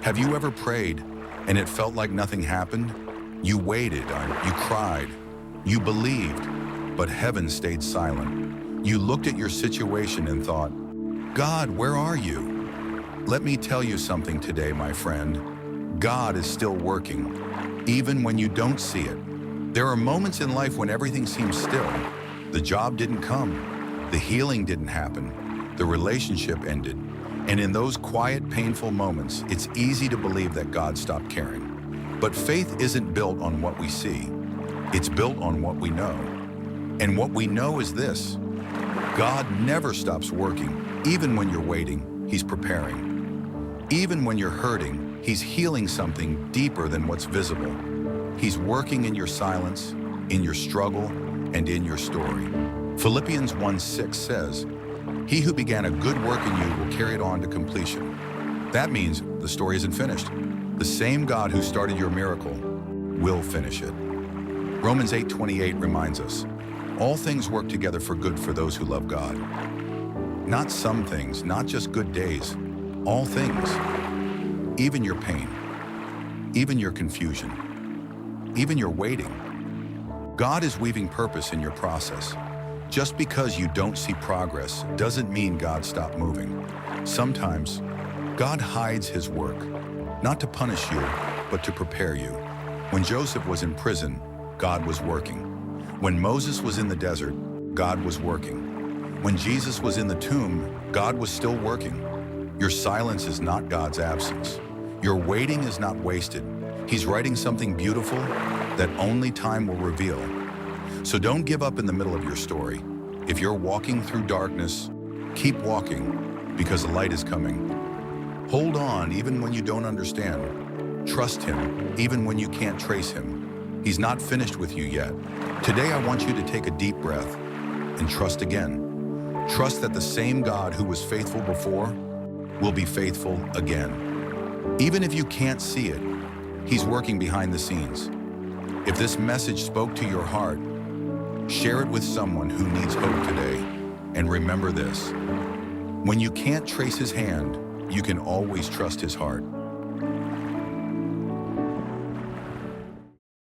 Have you ever prayed and it felt like nothing happened? You waited, you cried, you believed, but heaven stayed silent. You looked at your situation and thought, God, where are you? Let me tell you something today, my friend. God is still working, even when you don't see it. There are moments in life when everything seems still. The job didn't come, the healing didn't happen, the relationship ended. And in those quiet, painful moments, it's easy to believe that God stopped caring. But faith isn't built on what we see. It's built on what we know. And what we know is this: God never stops working. Even when you're waiting, He's preparing. Even when you're hurting, He's healing something deeper than what's visible. He's working in your silence, in your struggle, and in your story. Philippians 1:6 says, "He who began a good work in you will carry it on to completion." That means the story isn't finished. The same God who started your miracle will finish it. Romans 8:28 reminds us, all things work together for good for those who love God. Not some things, not just good days, all things. Even your pain, even your confusion, even your waiting. God is weaving purpose in your process. Just because you don't see progress doesn't mean God stopped moving. Sometimes, God hides His work, not to punish you, but to prepare you. When Joseph was in prison, God was working. When Moses was in the desert, God was working. When Jesus was in the tomb, God was still working. Your silence is not God's absence. Your waiting is not wasted. He's writing something beautiful that only time will reveal. So don't give up in the middle of your story. If you're walking through darkness, keep walking, because the light is coming. Hold on even when you don't understand. Trust Him even when you can't trace Him. He's not finished with you yet. Today I want you to take a deep breath and trust again. Trust that the same God who was faithful before will be faithful again. Even if you can't see it, He's working behind the scenes. If this message spoke to your heart, share it with someone who needs hope today. And remember this: when you can't trace His hand, you can always trust His heart.